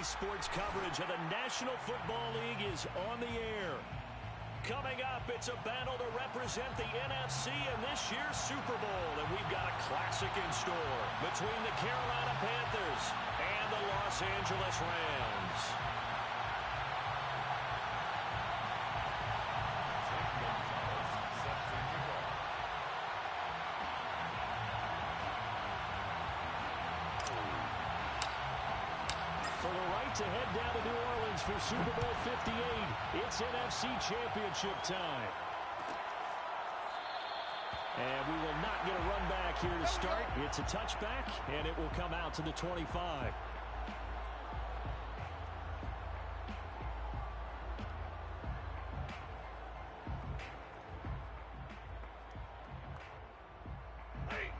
Sports coverage of the National Football League is on the air. Coming up, it's a battle to represent the NFC in this year's Super Bowl. And we've got a classic in store between the Carolina Panthers and the Los Angeles Rams. For the right to head down to New Orleans for Super Bowl 58, it's NFC Championship time. And we will not get a run back here to start. It's a touchback, and it will come out to the 25.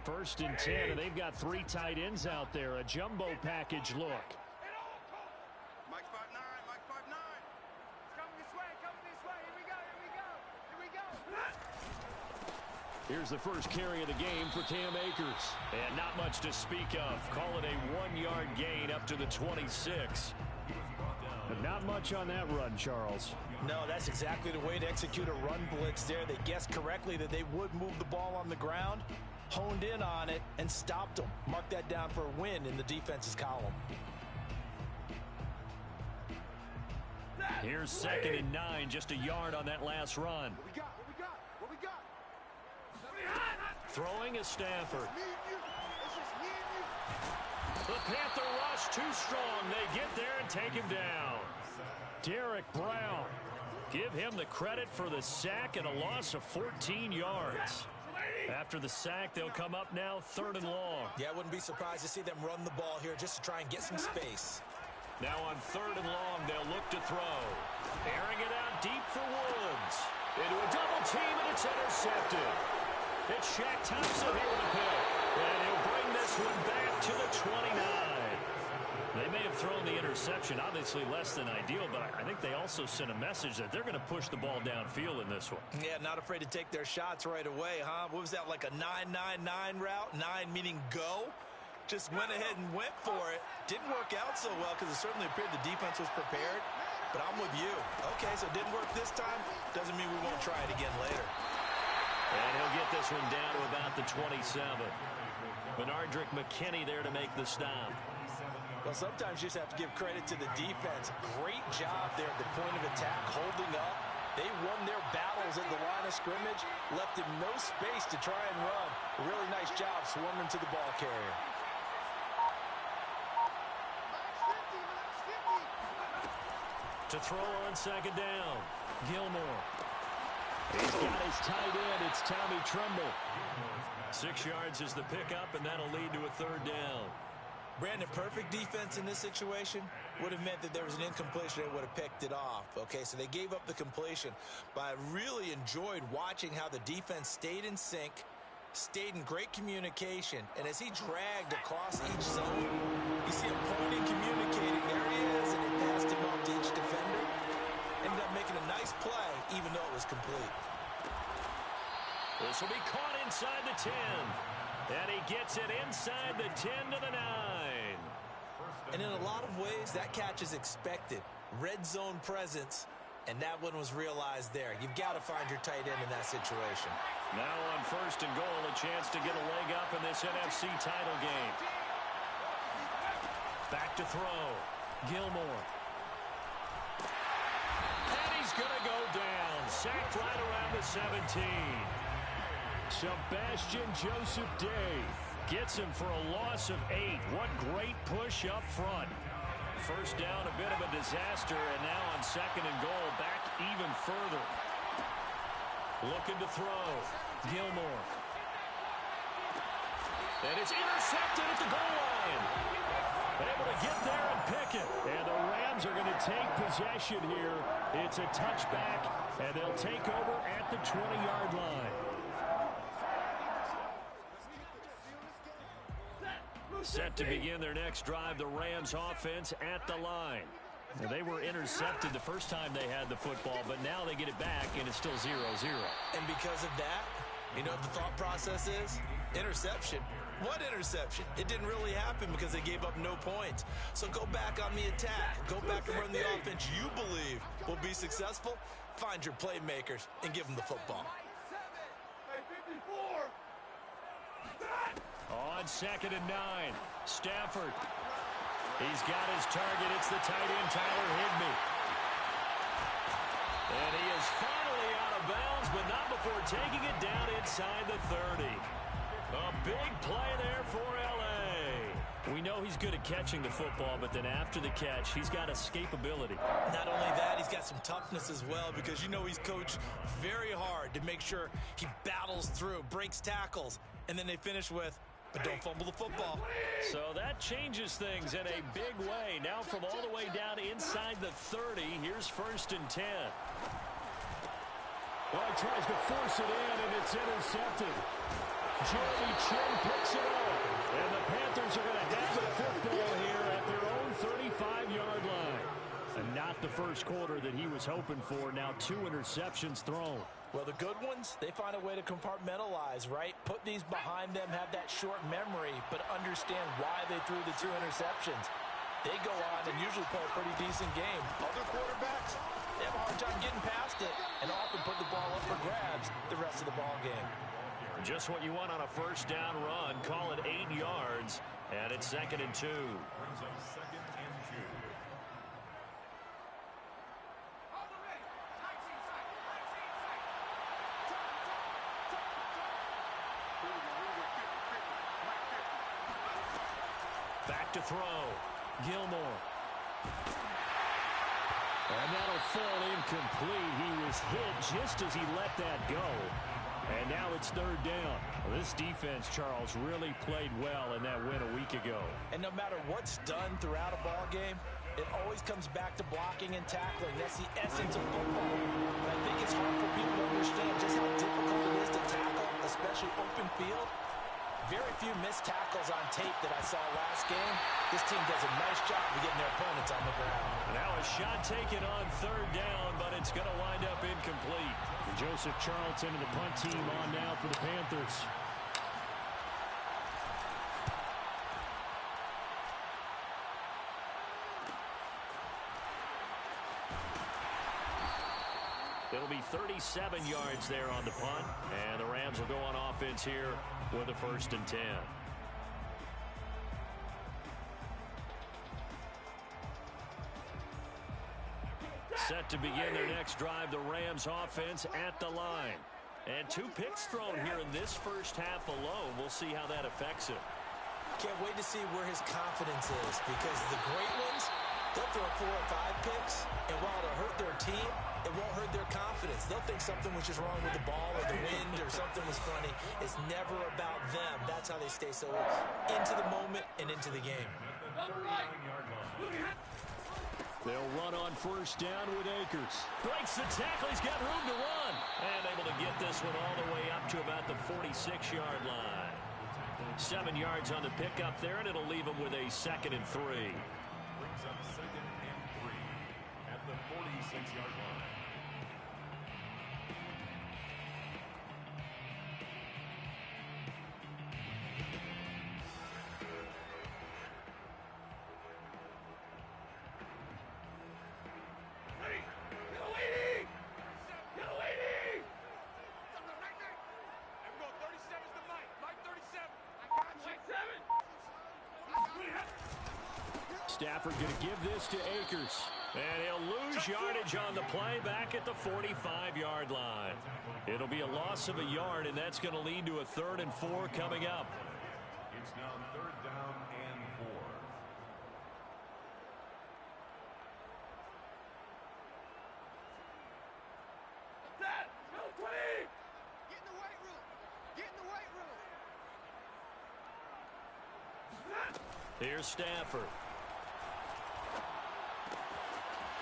First and 10, and they've got 3 tight ends out there. A jumbo package look. Mike 5'9", Mike 5'9". It's coming this way, Here we go, here we go. Here's the first carry of the game for Cam Akers. And not much to speak of. Call it a 1-yard gain up to the 26. But not much on that run, Charles. No, that's exactly the way to execute a run blitz there. They guessed correctly that they would move the ball on the ground, honed in on it, and stopped them. Mark that down for a win in the defense's column. Here's 2nd and 9, just a yard on that last run. What we got? Throwing is Stafford. The Panther rush too strong. They get there and take him down. Derek Brown. Give him the credit for the sack and a loss of 14 yards. After the sack, they'll come up now 3rd and long. Yeah, I wouldn't be surprised to see them run the ball here just to try and get some space. Now on 3rd and long, they'll look to throw. Airing it out deep for Woods. Into a double team, and it's intercepted. It's Shaq Thompson here with the pick. And he'll bring this one back to the 29. They may have thrown the interception, obviously less than ideal, but I think they also sent a message that they're going to push the ball downfield in this one. Yeah, not afraid to take their shots right away, huh? What was that, like a 9-9-9 route? 9 meaning go? Just went ahead and went for it. Didn't work out so well because it certainly appeared the defense was prepared. But I'm with you. Okay, so it didn't work this time. Doesn't mean we won't try it again later. And he'll get this one down to about the 27. Bernardrick McKinney there to make the stop. Well, sometimes you just have to give credit to the defense. Great job there at the point of attack, holding up. They won their battles at the line of scrimmage, left him no space to try and run. A really nice job swarming to the ball carrier. To throw on 2nd down, Gilmore. He's got his tight end. It's Tommy Tremble. 6 yards is the pickup, and that'll lead to a 3rd down. Brandon, perfect defense in this situation would have meant that there was an incompletion. They would have picked it off. Okay, so they gave up the completion. But I really enjoyed watching how the defense stayed in sync, stayed in great communication. And as he dragged across each zone, you see him pointing, communicating. There he is, and he passed him off to each defender. Ended up making a nice play, even though it was complete. This will be caught inside the 10. And he gets it inside the 10 to the 9. And in a lot of ways, that catch is expected. Red zone presence, and that one was realized there. You've got to find your tight end in that situation. Now on 1st and goal, a chance to get a leg up in this NFC title game. Back to throw. Gilmore. And he's going to go down. Sacked right around the 17. Sebastian Joseph Day gets him for a loss of 8. What great push up front. First down, a bit of a disaster, and now on 2nd and goal, back even further. Looking to throw. Gilmore. And it's intercepted at the goal line. Able to get there and pick it. And the Rams are going to take possession here. It's a touchback, and they'll take over at the 20-yard line. Set to begin their next drive, the Rams offense at the line. Well, they were intercepted the first time they had the football, but now they get it back, and it's still 0-0. And because of that, you know what the thought process is? Interception. What interception? It didn't really happen because they gave up no points. So go back on the attack. Go back and run the offense you believe will be successful. Find your playmakers and give them the football. On 2nd and 9, Stafford. He's got his target. It's the tight end, Tyler Higbee. And he is finally out of bounds, but not before taking it down inside the 30. A big play there for L.A. We know he's good at catching the football, but then after the catch, he's got escapability. Not only that, he's got some toughness as well, because you know he's coached very hard to make sure he battles through, breaks tackles, and then they finish with, but don't fumble the football. So that changes things in a big way. Now from all the way down inside the 30, here's 1st and 10. Well, he tries to force it in, and it's intercepted. Jeremy Chin picks it up. And the Panthers are going to have the football here at their own 35-yard line. And not the first quarter that he was hoping for. Now 2 interceptions thrown. Well, the good ones, they find a way to compartmentalize, right? Put these behind them, have that short memory, but understand why they threw the 2 interceptions. They go on and usually play a pretty decent game. Other quarterbacks, they have a hard time getting past it and often put the ball up for grabs the rest of the ball game. Just what you want on a first down run. Call it 8 yards, and it's 2nd and 2. Back to throw. Gilmore. And that'll fall incomplete. He was hit just as he let that go. And now it's 3rd down. Well, this defense, Charles, really played well in that win a week ago. And no matter what's done throughout a ball game, it always comes back to blocking and tackling. That's the essence of football. And I think it's hard for people to understand just how difficult it is to tackle, especially open field. Very few missed tackles on tape that I saw last game. This team does a nice job of getting their opponents on the ground. Now a shot taken on 3rd down, but it's going to wind up incomplete. Joseph Charlton and the punt team on now for the Panthers. It'll be 37 yards there on the punt, and the Rams will go on offense here with a 1st and 10. Set to begin their next drive, the Rams offense at the line. And 2 picks thrown here in this first half alone. We'll see how that affects him. Can't wait to see where his confidence is, because the great ones, they'll throw 4 or 5 picks, and while it'll hurt their team, it won't hurt their confidence. They'll think something was just wrong with the ball or the wind or something was funny. It's never about them. That's how they stay so into the moment and into the game. They'll run on 1st down with Akers. Breaks the tackle. He's got room to run. And able to get this one all the way up to about the 46-yard line. 7 yards on the pickup there, and it'll leave him with a 2nd and 3. Brings up 2nd and 3 at the 46-yard line. Stafford going to give this to Akers. And he'll lose yardage on the play back at the 45-yard line. It'll be a loss of a yard, and that's going to lead to a 3rd and 4 coming up. It's now 3rd down and 4. Get in the weight room. Get in the weight room. Here's Stafford.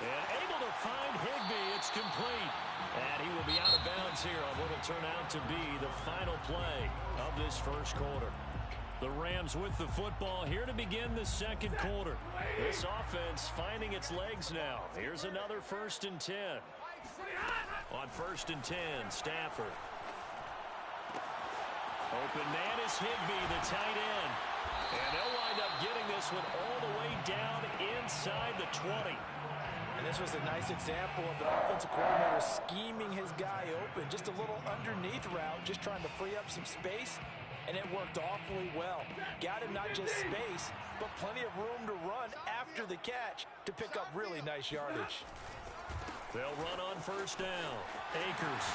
And able to find Higbee. It's complete. And he will be out of bounds here on what will turn out to be the final play of this first quarter. The Rams with the football here to begin the 2nd quarter. This offense finding its legs now. Here's another 1st and 10. On 1st and 10, Stafford. Open man is Higbee, the tight end. And they'll wind up getting this one all the way down inside the 20. And this was a nice example of an offensive coordinator scheming his guy open. Just a little underneath route, just trying to free up some space. And it worked awfully well. Got him not just space, but plenty of room to run after the catch to pick up really nice yardage. They'll run on first down. Akers.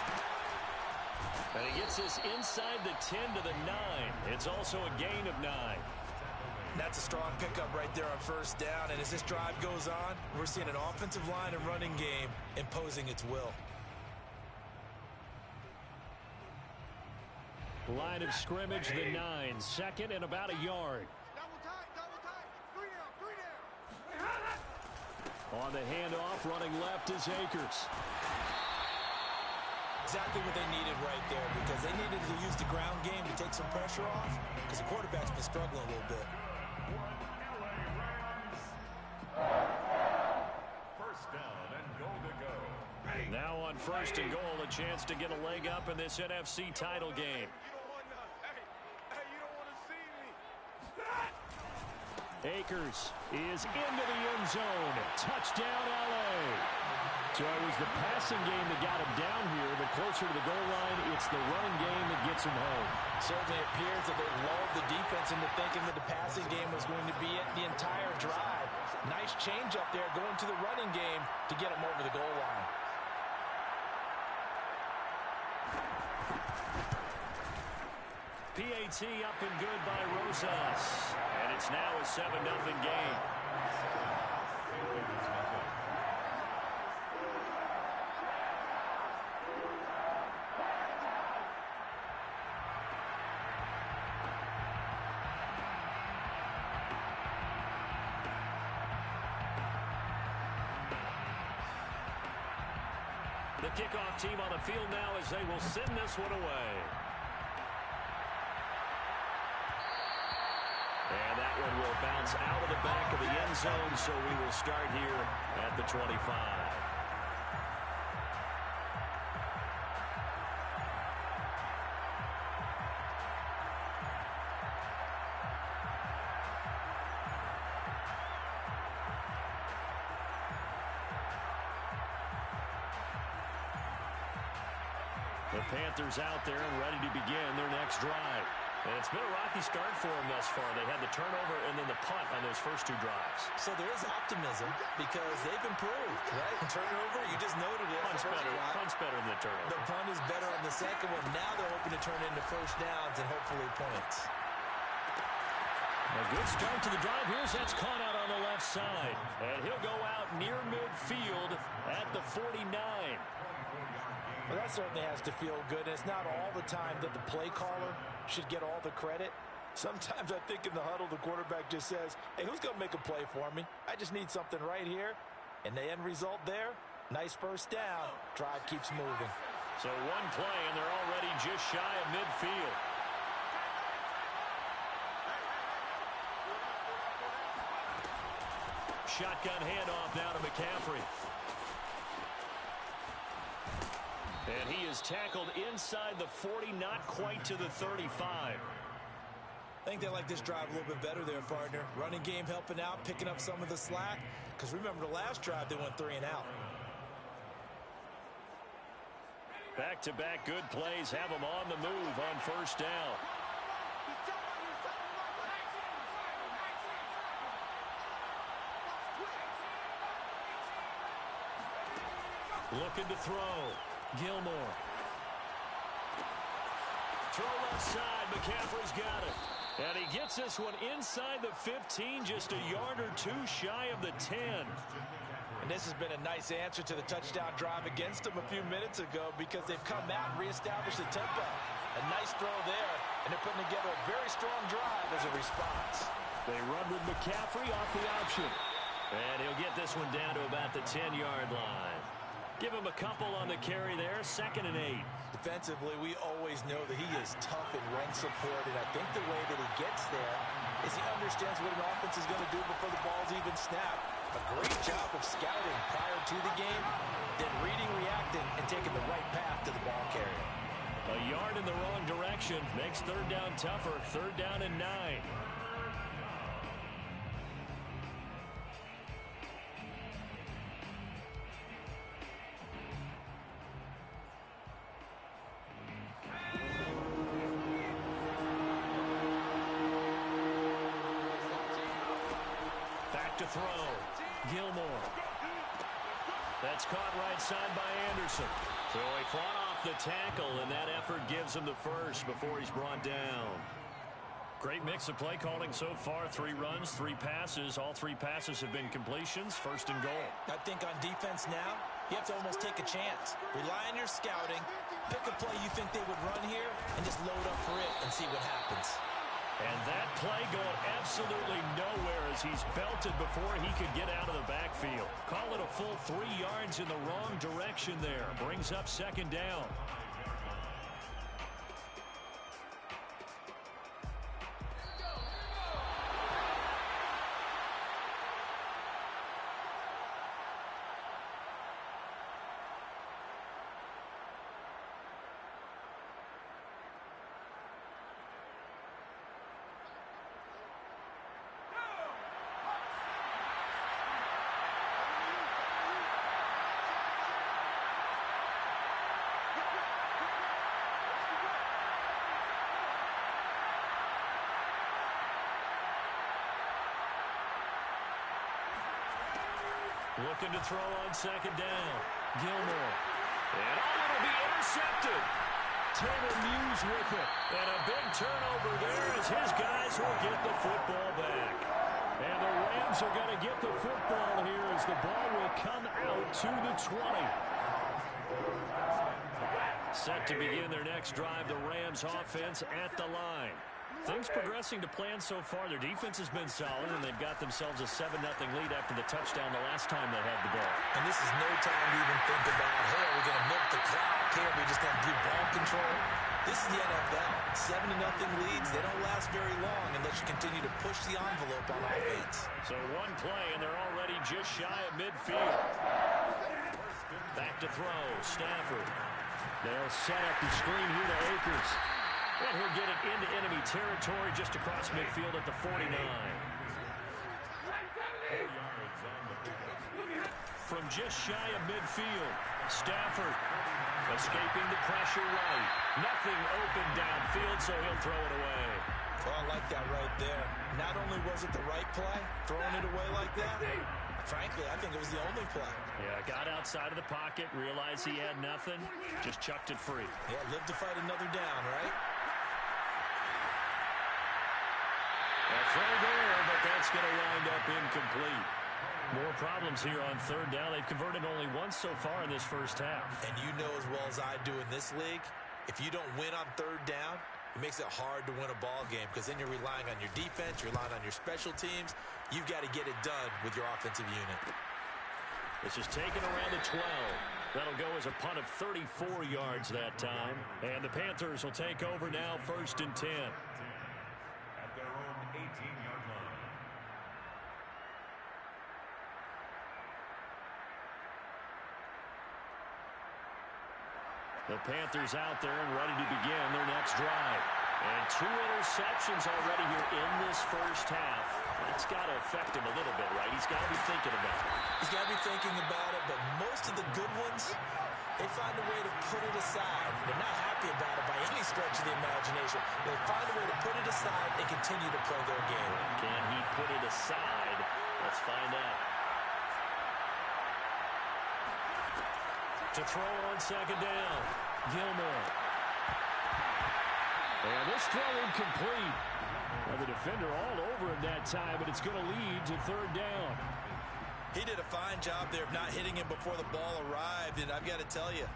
And he gets this inside the 10 to the 9. It's also a gain of 9. That's a strong pickup right there on first down. And as this drive goes on, we're seeing an offensive line and running game imposing its will. Line of scrimmage, the 9. Second and about a yard. Double tight, double tight. Three down. On the handoff, running left is Akers. Exactly what they needed right there, because they needed to use the ground game to take some pressure off, because the quarterback's been struggling a little bit. First down and goal to go. Now on first and goal, a chance to get a leg up in this NFC title game. You don't want to see me. Akers is into the end zone. Touchdown, L.A. So it was the passing game that got him down here, but closer to the goal line, it's the running game that gets him home. Certainly appears that they lulled the defense into thinking that the passing game was going to be it the entire drive. Nice change up there going to the running game to get him over the goal line. PAT up and good by Rosas. And it's now a 7-0 game. The kickoff team on the field now as they will send this one away. And that one will bounce out of the back of the end zone, so we will start here at the 25. The Panthers out there and ready to begin their next drive. And it's been a rocky start for them thus far. They had the turnover and then the punt on those first two drives. So there is optimism because they've improved, right? Turnover, you just noted it. Punt's better than the turnover. The punt is better on the second one. Now they're hoping to turn into first downs and hopefully points. A good start to the drive. Here's that's caught out on the left side. And he'll go out near midfield at the 49. Well, that certainly has to feel good. And it's not all the time that the play caller should get all the credit. Sometimes I think in the huddle, the quarterback just says, hey, who's going to make a play for me? I just need something right here. And the end result there, nice first down. Drive keeps moving. So one play, and they're already just shy of midfield. Shotgun handoff now to McCaffrey. And he is tackled inside the 40, not quite to the 35. I think they like this drive a little bit better there, partner. Running game helping out, picking up some of the slack. Because remember the last drive, they went 3 and out. Back-to-back good plays have them on the move on first down. Looking to throw. Gilmore. Throw left side. McCaffrey's got it. And he gets this one inside the 15, just a yard or two shy of the 10. And this has been a nice answer to the touchdown drive against them a few minutes ago because they've come out and reestablished the tempo. A nice throw there, and they're putting together a very strong drive as a response. They run with McCaffrey off the option. And he'll get this one down to about the 10-yard line. Give him a couple on the carry there, 2nd and 8. Defensively, we always know that he is tough in run support, and I think the way that he gets there is he understands what an offense is going to do before the ball's even snapped. A great job of scouting prior to the game, then reading, reacting, and taking the right path to the ball carrier. A yard in the wrong direction makes third down tougher. Third down and 9. Back to throw. Gilmore. That's caught right side by Anderson. So he fought off the tackle, and that effort gives him the first before he's brought down. Great mix of play calling so far. 3 runs, 3 passes. All 3 passes have been completions. First and goal. I think on defense now, you have to almost take a chance. Rely on your scouting. Pick a play you think they would run here, and just load up for it and see what happens. And that play going absolutely nowhere as he's belted before he could get out of the backfield. Call it a full 3 yards in the wrong direction there. Brings up second down. Looking to throw on second down. Gilmore. And it'll be intercepted. Taylor Muse with it. And a big turnover there as his guys will get the football back. And the Rams are going to get the football here as the ball will come out to the 20. Set to begin their next drive, the Rams offense at the line. Things progressing to plan so far. Their defense has been solid, and they've got themselves a 7-0 lead after the touchdown the last time they had the ball. And this is no time to even think about, hey, are we going to milk the clock here? Are we just going to do ball control? This is the NFL. 7-0 leads, they don't last very long unless you continue to push the envelope on offense. So one play, and they're already just shy of midfield. Back to throw, Stafford. They'll set up the screen here to Akers. And he'll get it into enemy territory just across midfield at the 49. From just shy of midfield, Stafford escaping the pressure right. Nothing open downfield, so he'll throw it away. Well, I like that right there. Not only was it the right play, throwing it away like that, frankly, I think it was the only play. Yeah, got outside of the pocket, realized he had nothing, just chucked it free. Yeah, live to fight another down, right? A throw there, but that's going to wind up incomplete. More problems here on third down. They've converted only once so far in this first half. And you know as well as I do in this league, if you don't win on third down, it makes it hard to win a ball game because then you're relying on your defense, you're relying on your special teams. You've got to get it done with your offensive unit. This is taken around the 12. That'll go as a punt of 34 yards that time. And the Panthers will take over now, 1st and 10. At their own 18-yard line. The Panthers out there and ready to begin their next drive. And 2 interceptions already here in this first half. That's got to affect him a little bit, right? He's got to be thinking about it. He's got to be thinking about it, but most of the good ones, they find a way to put it aside. They're not happy about it by any stretch of the imagination. They find a way to put it aside and continue to play their game. Can he put it aside? Let's find out. To throw on second down, Gilmore. And this throw incomplete. Well, the defender all over him that time, but it's going to lead to third down. He did a fine job there of not hitting him before the ball arrived, and I've got to tell you,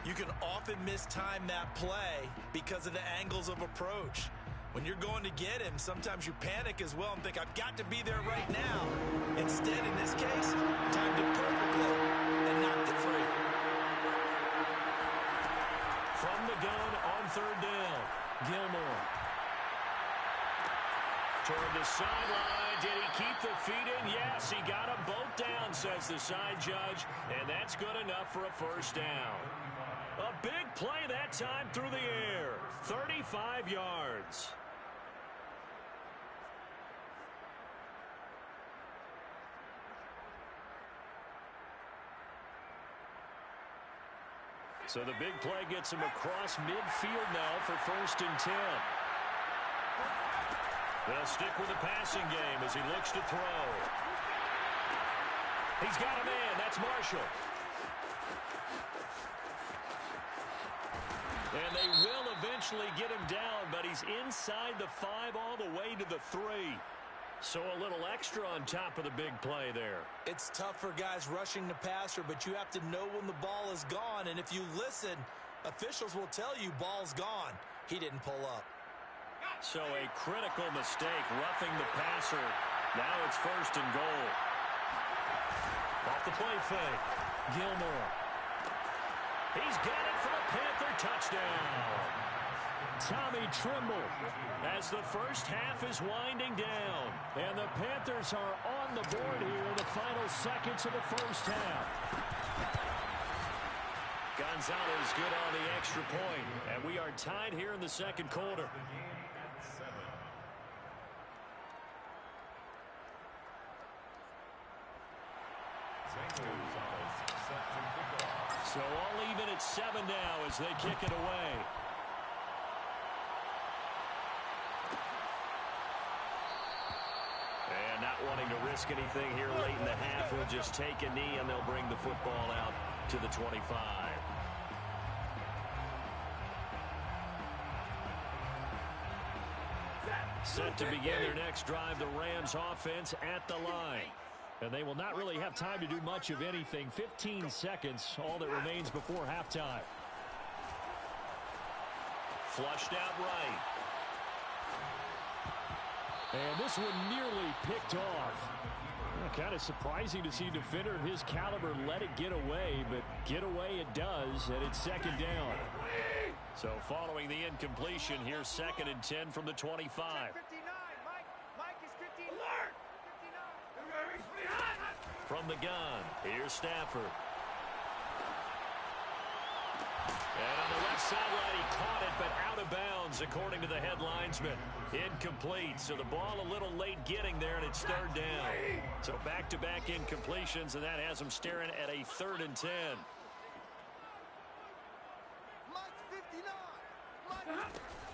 you can often mistime that play because of the angles of approach. When you're going to get him, sometimes you panic as well and think, I've got to be there right now. Instead, in this case, timed it perfectly and knocked it free. From the gun on third down, Gilmore. Toward the sideline. Did he keep the feet in? Yes, he got them both down, says the side judge, and that's good enough for a first down. A big play that time through the air. 35 yards. So the big play gets him across midfield now for 1st and 10. They'll stick with the passing game as he looks to throw. He's got a man. That's Marshall. And they will eventually get him down, but he's inside the 5 all the way to the 3. So a little extra on top of the big play there. It's tough for guys rushing the passer, but you have to know when the ball is gone. And if you listen, officials will tell you ball's gone. He didn't pull up. So a critical mistake, roughing the passer. Now it's 1st and goal. Off the play fake. Gilmore. He's got it for a Panther touchdown. Tommy Trimble as the first half is winding down. And the Panthers are on the board here in the final seconds of the first half. Gonzalez good on the extra point. And we are tied here in the second quarter. So all even at 7 now as they kick it away. And not wanting to risk anything here late in the half, he'll just take a knee and they'll bring the football out to the 25. Set to begin their next drive, the Rams offense at the line. And they will not really have time to do much of anything. 15 seconds, all that remains before halftime. Flushed out right. And this one nearly picked off. Kind of surprising to see a defender of his caliber let it get away, but get away it does, and it's 2nd down. So following the incompletion, here's 2nd and 10 from the 25. 59, Mike is 15. Alert! 59. From the gun, here's Stafford. And on the left sideline, he caught it, but out of bounds, according to the head linesman. Incomplete, so the ball a little late getting there, and it's 3rd down. So back-to-back incompletions, and that has him staring at a 3rd and 10.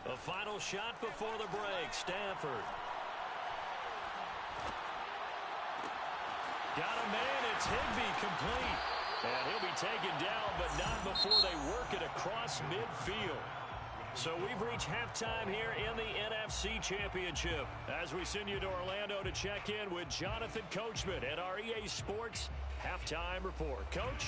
A final shot before the break, Stafford. Got a man, it's Higbee complete. And he'll be taken down, but not before they work it across midfield. So we've reached halftime here in the NFC Championship as we send you to Orlando to check in with Jonathan Coachman at our EA Sports Halftime Report. Coach?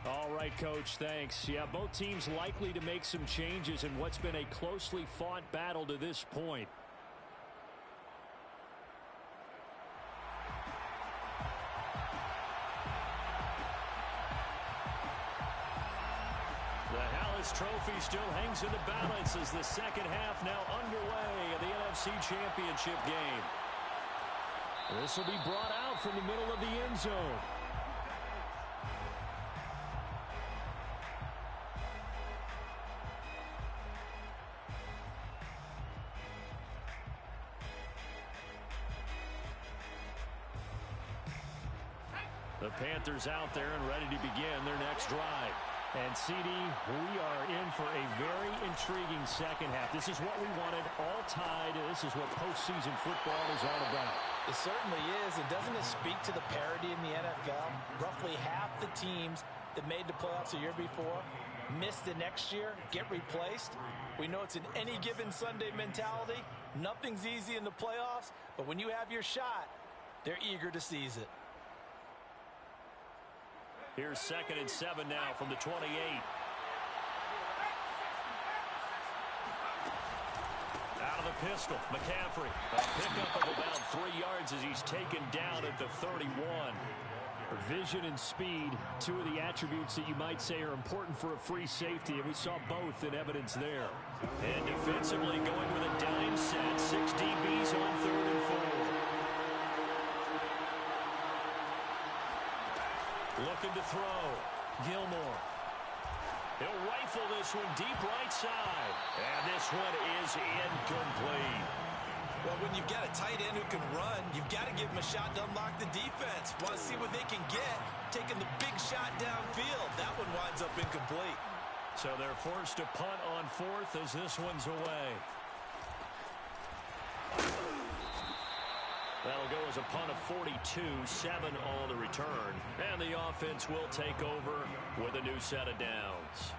All right, Coach, thanks. Yeah, both teams likely to make some changes in what's been a closely fought battle to this point. Trophy still hangs in the balance as the second half now underway of the NFC Championship game. This will be brought out from the middle of the end zone. The Panthers out there and ready to begin their next drive. And, CD, we are in for a very intriguing second half. This is what we wanted, all tied. This is what postseason football is all about. It certainly is. And doesn't it speak to the parity in the NFL? Roughly half the teams that made the playoffs a year before miss the next year, get replaced. We know it's an any given Sunday mentality. Nothing's easy in the playoffs, but when you have your shot, they're eager to seize it. Here's 2nd and 7 now from the 28. Out of the pistol, McCaffrey. A pickup of about 3 yards as he's taken down at the 31. Vision and speed, two of the attributes that you might say are important for a free safety, and we saw both in evidence there. And defensively going with a dime set, 6 DBs on 3rd and 4. Looking to throw. Gilmore. He'll rifle this one deep right side. And this one is incomplete. Well, when you've got a tight end who can run, you've got to give him a shot to unlock the defense. Want to see what they can get, taking the big shot downfield. That one winds up incomplete. So they're forced to punt on fourth as this one's away. That'll go as a punt of 42, 7 on the return. And the offense will take over with a new set of downs.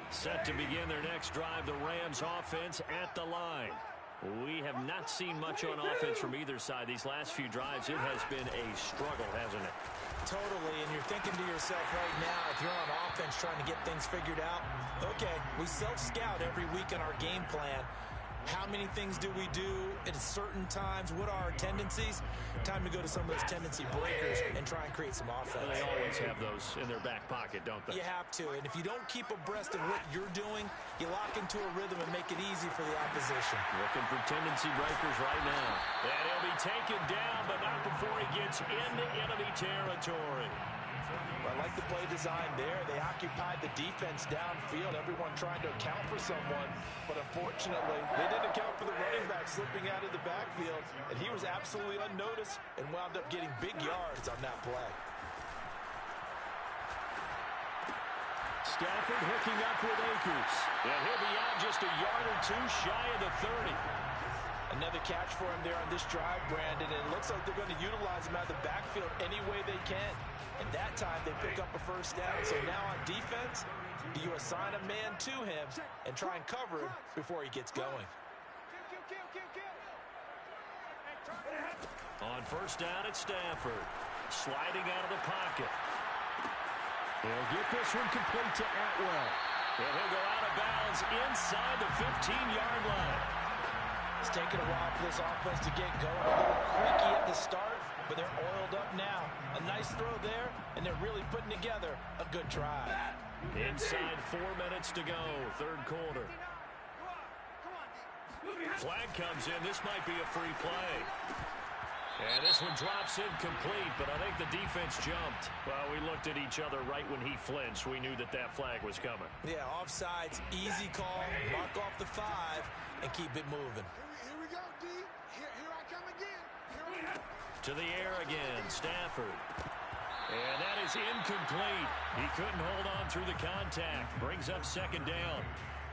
Set to begin their next drive, the Rams offense at the line. We have not seen much on offense from either side. These last few drives, it has been a struggle, hasn't it? Totally, and you're thinking to yourself right now, if you're on offense trying to get things figured out, okay, we self-scout every week in our game plan. How many things do we do at certain times? What are our tendencies? Time to go to some of those tendency breakers and try and create some offense. Well, they always have those in their back pocket, don't they? You have to, and if you don't keep abreast of what you're doing, you lock into a rhythm and make it easy for the opposition. Looking for tendency breakers right now. And he'll be taken down, but not before he gets into enemy territory. I like the play design there. They occupied the defense downfield, everyone trying to account for someone, but unfortunately, they didn't account for the running back slipping out of the backfield, and he was absolutely unnoticed and wound up getting big yards on that play. Stafford hooking up with Akers. And he'll be out just a yard or two shy of the 30. Another catch for him there on this drive, Brandon, and it looks like they're going to utilize him out of the backfield any way they can. And that time, they pick up a first down. So now on defense, do you assign a man to him and try and cover him before he gets going? On first down, it's Stafford. Sliding out of the pocket. He'll get this one complete to Atwell. And he'll go out of bounds inside the 15-yard line. It's taken a while for this offense to get going. A little creaky at the start, but they're oiled up now. A nice throw there, and they're really putting together a good drive. Inside 4 minutes to go, third quarter. Flag comes in. This might be a free play. And this one drops incomplete, but I think the defense jumped. Well, we looked at each other right when he flinched. We knew that that flag was coming. Yeah, offsides, easy call, mark off the 5, and keep it moving. Here we go, D. Here I come again. To the air again, Stafford. And that is incomplete. He couldn't hold on through the contact. Brings up second down.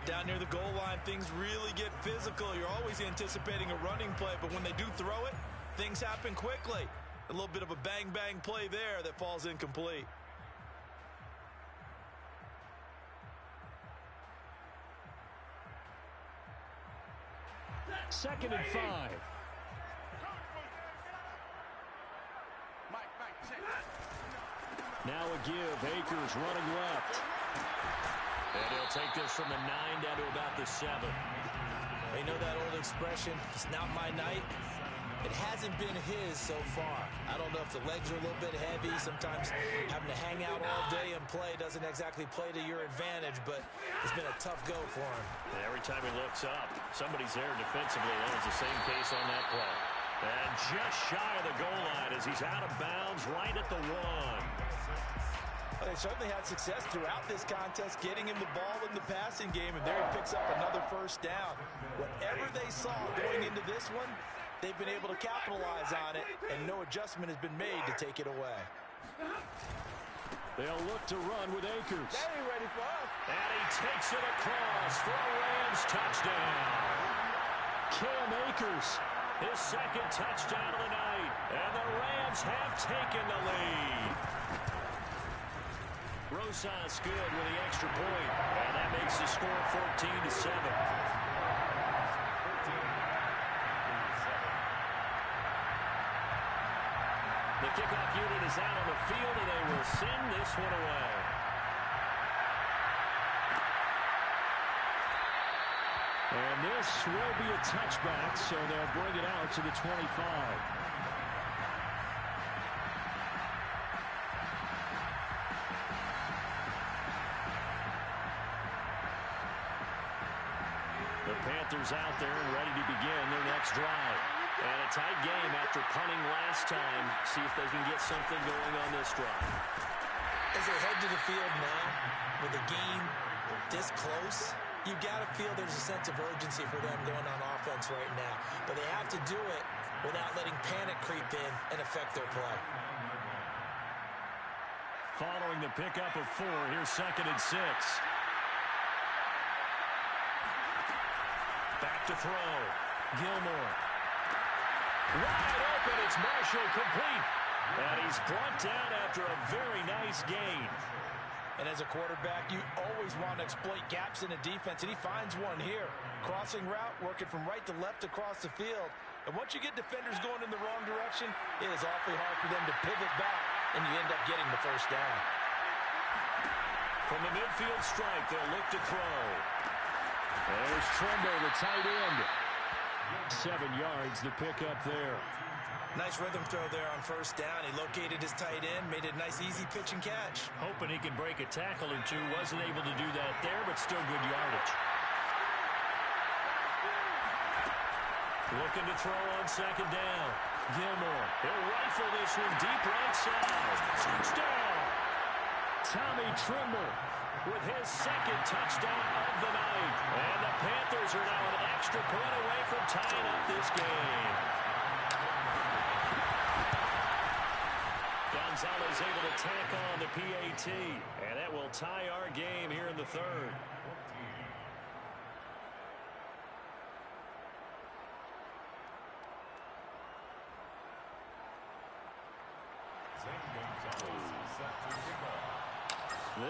Down near the goal line, things really get physical. You're always anticipating a running play, but when they do throw it, things happen quickly. A little bit of a bang-bang play there that falls incomplete. Second and 5. Now a give. Akers running left. And he'll take this from the 9 down to about the 7. You know that old expression, it's not my night? It hasn't been his so far. I don't know if the legs are a little bit heavy. Sometimes having to hang out all day and play doesn't exactly play to your advantage, but it's been a tough go for him. And every time he looks up, somebody's there defensively. That was the same case on that play. And just shy of the goal line as he's out of bounds right at the 1. Well, they certainly had success throughout this contest, getting him the ball in the passing game, and there he picks up another first down. Whatever they saw going into this one, they've been able to capitalize on it, and no adjustment has been made to take it away. They'll look to run with Akers. They ain't ready for us. And he takes it across for a Rams touchdown. Cam Akers, his second touchdown of the night. And the Rams have taken the lead. Rosas good with the extra point. And that makes the score 14-7. The kickoff unit is out on the field, and they will send this one away. And this will be a touchback, so they'll bring it out to the 25. The Panthers out there and ready to begin their next drive. And a tight game after punting last time. See if they can get something going on this drive. As they head to the field now, with the game this close, you've got to feel there's a sense of urgency for them going on offense right now. But they have to do it without letting panic creep in and affect their play. Following the pickup of 4, here's 2nd and 6. Back to throw. Gilmore. Wide open. It's Marshall complete. And he's brought down after a very nice gain. And as a quarterback, you always want to exploit gaps in the defense, and he finds one here. Crossing route, working from right to left across the field. And once you get defenders going in the wrong direction, it is awfully hard for them to pivot back, and you end up getting the first down. From the midfield strike, they'll look to throw. There's Trimble, the tight end. 7 yards, the pickup there. Nice rhythm throw there on first down. He located his tight end, made it a nice, easy pitch and catch. Hoping he can break a tackle or two. Wasn't able to do that there, but still good yardage. Looking to throw on 2nd down. Gilmore. He'll rifle this one deep right side. Touchdown! Tommy Trimble with his 2nd touchdown of the night. And the Panthers are now an extra point away from tying up this game. Gonzalez able to tack on the PAT. And that will tie our game here in the 3rd.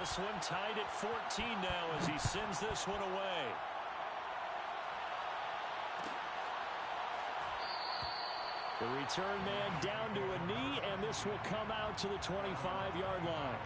This one tied at 14 now as he sends this one away. The return man down to a knee, and this will come out to the 25-yard line.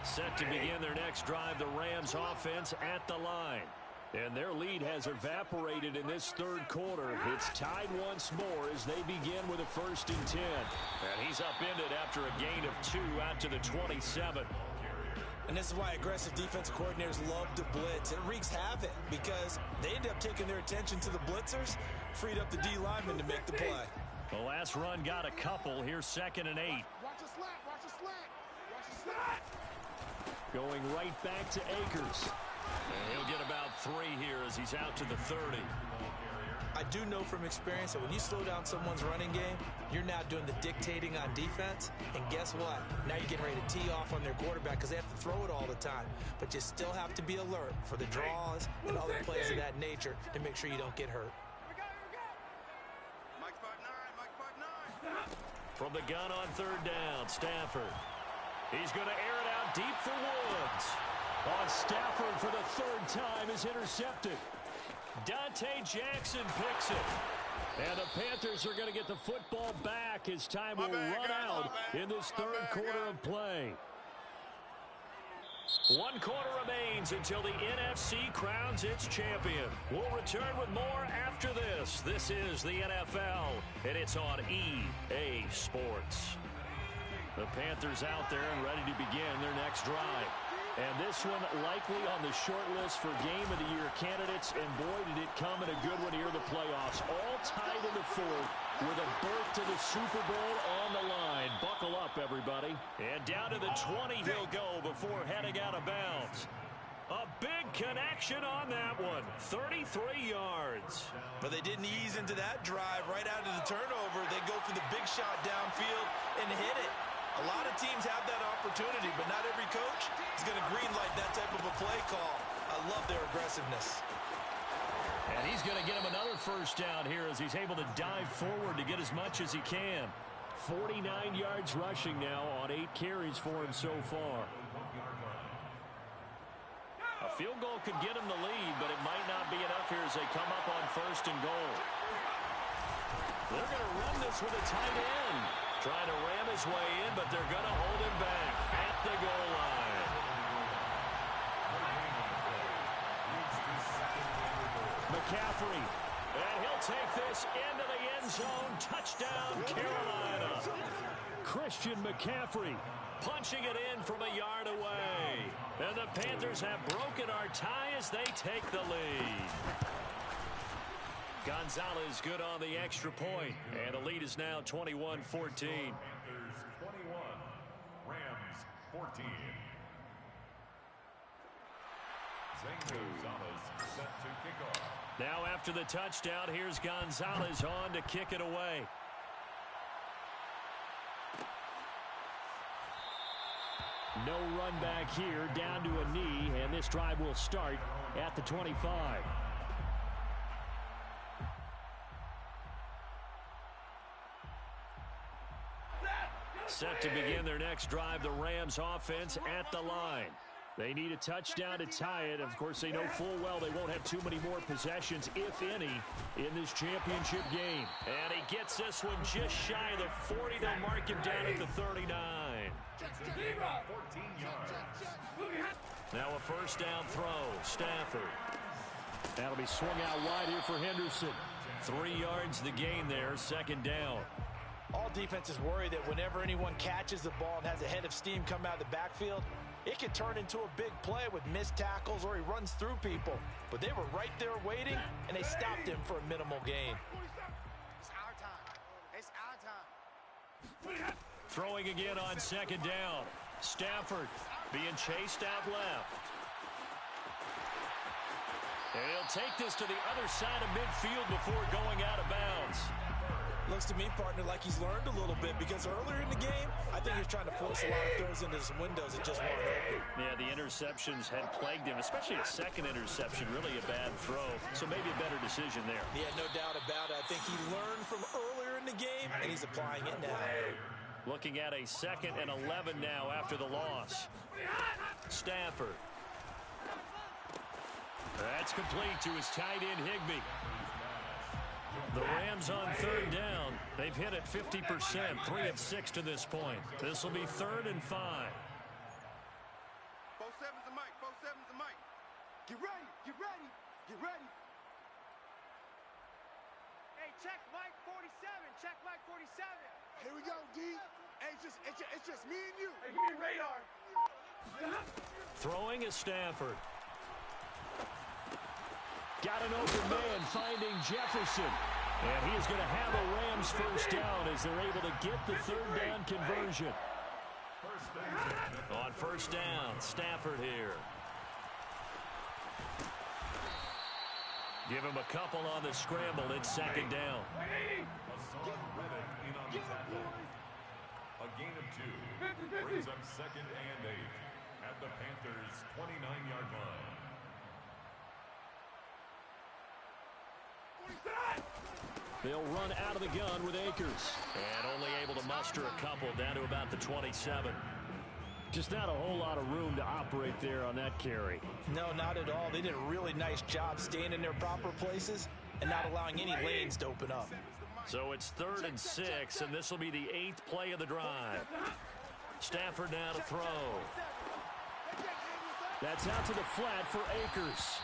Set to begin their next drive, the Rams offense at the line. And their lead has evaporated in this 3rd quarter. It's tied once more as they begin with a 1st and 10. And he's upended after a gain of 2 out to the 27. And this is why aggressive defensive coordinators love to blitz. It wreaks havoc because they end up taking their attention to the blitzers, freed up the D linemen to make the play. The last run got a couple. Here's 2nd and 8. Watch a slant, watch a slant, watch a slant. Going right back to Akers. And he'll get about 3 here as he's out to the 30. I do know from experience that when you slow down someone's running game, you're now doing the dictating on defense. And guess what? Now you're getting ready to tee off on their quarterback because they have to throw it all the time. But you still have to be alert for the draws and other plays of that nature to make sure you don't get hurt. Here we go. Mike 5'9", Mike 5'9". From the gun on 3rd down, Stafford. He's going to air it out deep for Woods. On Stafford for the 3rd time is intercepted. Dante Jackson picks it. And the Panthers are going to get the football back as time will run out in this 3rd quarter of play. 1 quarter remains until the NFC crowns its champion. We'll return with more after this. This is the NFL, and it's on EA Sports. The Panthers out there and ready to begin their next drive. And this one likely on the short list for Game of the Year candidates. And boy, did it come in a good one here in the playoffs. All tied in the 4th with a berth to the Super Bowl on the line. Buckle up, everybody. And down to the 20 he'll go before heading out of bounds. A big connection on that one. 33 yards. But they didn't ease into that drive right out of the turnover. They go for the big shot downfield and hit it. A lot of teams have that opportunity, but not every coach is going to greenlight that type of a play call. I love their aggressiveness. And he's going to get him another first down here as he's able to dive forward to get as much as he can. 49 yards rushing now on 8 carries for him so far. A field goal could get him the lead, but it might not be enough here as they come up on 1st and goal. They're going to run this with a tight end. Trying to ram his way in, but they're going to hold him back at the goal line. McCaffrey. And he'll take this into the end zone. Touchdown, Carolina. Christian McCaffrey punching it in from a yard away. And the Panthers have broken our tie as they take the lead. Gonzalez good on the extra point, and the lead is now 21-14. Panthers 21, Rams 14. Zane Gonzalez set to kick off. Now after the touchdown, here's Gonzalez on to kick it away. No run back here, down to a knee, and this drive will start at the 25. Set to begin their next drive, the Rams offense at the line. They need a touchdown to tie it. Of course, they know full well they won't have too many more possessions, if any, in this championship game. And he gets this one just shy of the 40. They'll mark him down at the 39. 14 yards. Now a first down throw. Stafford. That'll be swung out wide here for Henderson. 3 yards the gain there, second down. All defenses worry that whenever anyone catches the ball and has a head of steam come out of the backfield, it can turn into a big play with missed tackles or he runs through people. But they were right there waiting, and they stopped him for a minimal gain. It's our time. It's our time. Throwing again on second down. Stafford being chased out left. And he'll take this to the other side of midfield before going out of bounds. Looks to me, partner, like he's learned a little bit because earlier in the game, I think he was trying to force a lot of throws into some windows that just weren't open. Yeah, the interceptions had plagued him, especially a second interception, really a bad throw. So maybe a better decision there. Yeah, no doubt about it. I think he learned from earlier in the game, and he's applying it now. Looking at a 2nd and 11 now after the loss. Stafford. That's complete to his tight end, Higbee. The Rams on third down. They've hit it 50%, 3 of 6 to this point. This will be 3rd and 5. 4-7's the mic. 4-7's the mic. Get ready. Get ready. Get ready. Hey, check mic 47. Check mic 47. Here we go, D. Hey, it's just me and you. Hey, give me radar. Throwing is Stafford. Got an open man finding Jefferson. And he is going to have a Rams first down as they're able to get the third down conversion. On first down, Stafford here. Give him a couple on the scramble. It's second down. Hassan Reddick in on the tackle. A gain of 2 brings up 2nd and 8 at the Panthers' 29-yard line. They'll run out of the gun with Akers. And only able to muster a couple down to about the 27. Just not a whole lot of room to operate there on that carry. No, not at all. They did a really nice job staying in their proper places and not allowing any lanes to open up. So it's 3rd and 6, and this will be the 8th play of the drive. Stafford now to throw. That's out to the flat for Akers.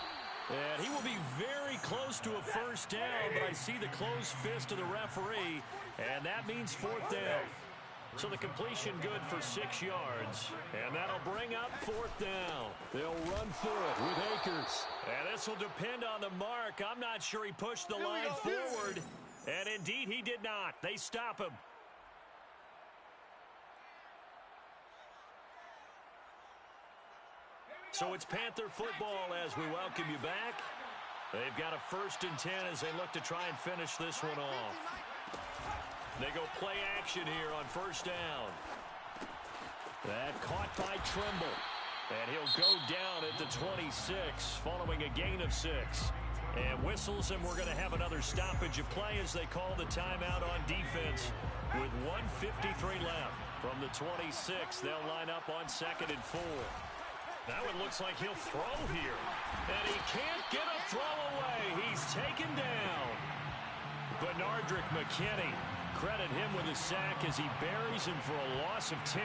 And he will be very close to a first down, but I see the closed fist of the referee, and that means 4th down. So the completion good for 6 yards, and that'll bring up 4th down. They'll run through it with Akers. And this will depend on the mark. I'm not sure he pushed the line forward, and indeed he did not. They stop him. So it's Panther football as we welcome you back. They've got a 1st and 10 as they look to try and finish this one off. They go play action here on first down. That caught by Trimble. And he'll go down at the 26 following a gain of 6. And whistles, and we're going to have another stoppage of play as they call the timeout on defense with 1:53 left. From the 26, they'll line up on 2nd and 4. That one looks like he'll throw here. And he can't get a throw away. He's taken down. Benardrick McKinney. Credit him with a sack as he buries him for a loss of 10.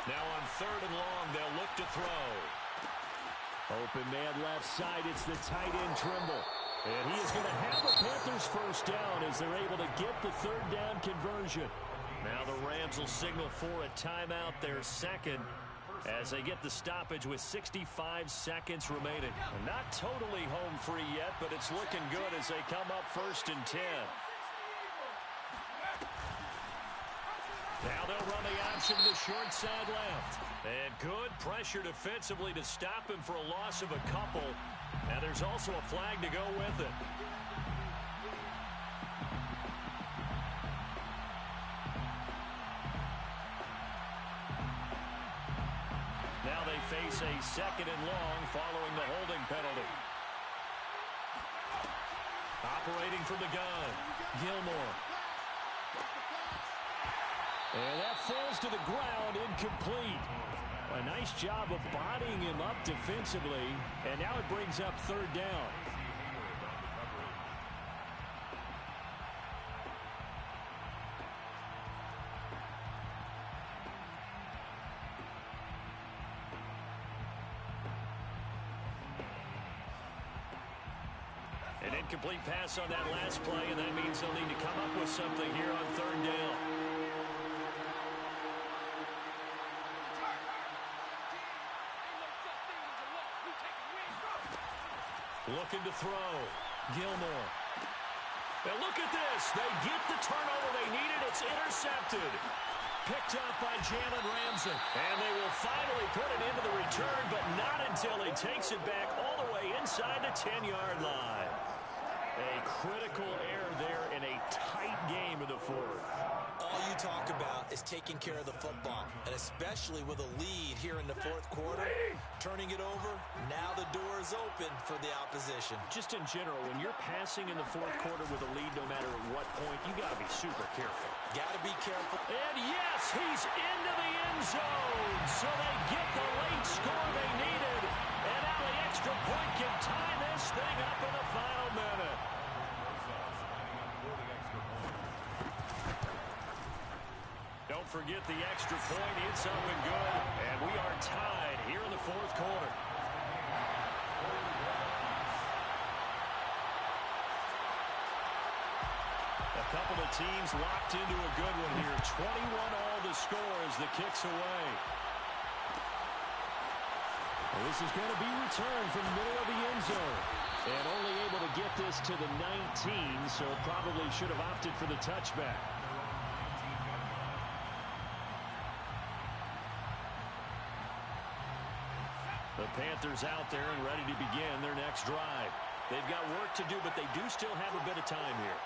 Now on 3rd and long, they'll look to throw. Open man left side. It's the tight end Trimble. And he is going to have a Panthers first down as they're able to get the 3rd down conversion. Now the Rams will signal for a timeout, their second, as they get the stoppage with 65 seconds remaining. And not totally home free yet, but it's looking good as they come up 1st and 10. Now they'll run the option to the short side left. And good pressure defensively to stop him for a loss of a couple. And there's also a flag to go with it. Now they face a 2nd and long following the holding penalty. Operating from the gun, Gilmore. And that falls to the ground, incomplete. A nice job of bodying him up defensively, and now it brings up 3rd down. An incomplete pass on that last play, and that means they'll need to come up with something here on 3rd down. Looking to throw. Gilmore. Now look at this. They get the turnover they needed. It's intercepted. Picked up by Jalen Ramsey. And they will finally put it into the return, but not until he takes it back all the way inside the 10-yard line. A critical error there in a tight game in the 4th. All you talk about is taking care of the football, and especially with a lead here in the 4th quarter, turning it over, now the door is open for the opposition. Just in general, when you're passing in the 4th quarter with a lead, no matter at what point, you got to be super careful. Got to be careful. And yes, he's into the end zone, so they get the late score they needed, and now the extra point can tie this thing up in the final minute. Don't forget the extra point. It's up and good. And we are tied here in the 4th quarter. A couple of teams locked into a good one here. 21-all the score as the kick's away. Well, this is going to be returned from the middle of the end zone. And only able to get this to the 19, so probably should have opted for the touchback. The Panthers out there and ready to begin their next drive. They've got work to do, but they do still have a bit of time here.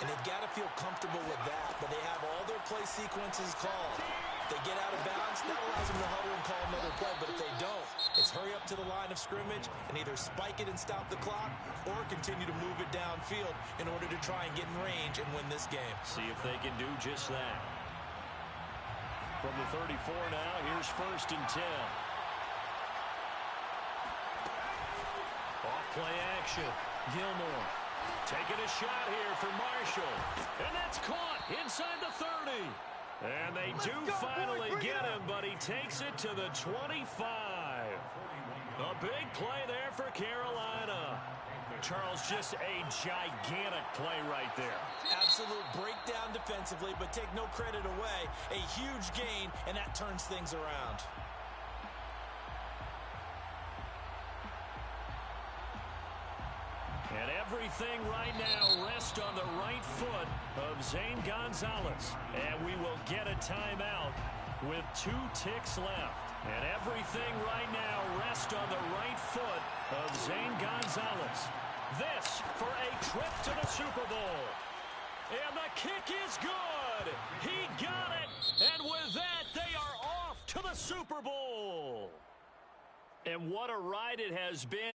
And they've got to feel comfortable with that, but they have all their play sequences called. If they get out of bounds, that allows them to huddle and call another play, but if they don't, it's hurry up to the line of scrimmage and either spike it and stop the clock or continue to move it downfield in order to try and get in range and win this game. See if they can do just that. From the 34 now, here's 1st and 10. Off-play action. Gilmore taking a shot here for Marshall. And that's caught inside the 30. And they do finally get him, but he takes it to the 25. A big play there for Carolina. Charles, just a gigantic play right there. Absolute breakdown defensively, but take no credit away. A huge gain, and that turns things around. And everything right now rests on the right foot of Zane Gonzalez. And we will get a timeout with 2 ticks left. And everything right now rests on the right foot of Zane Gonzalez. This for a trip to the Super Bowl. And the kick is good. He got it. And with that, they are off to the Super Bowl. And what a ride it has been.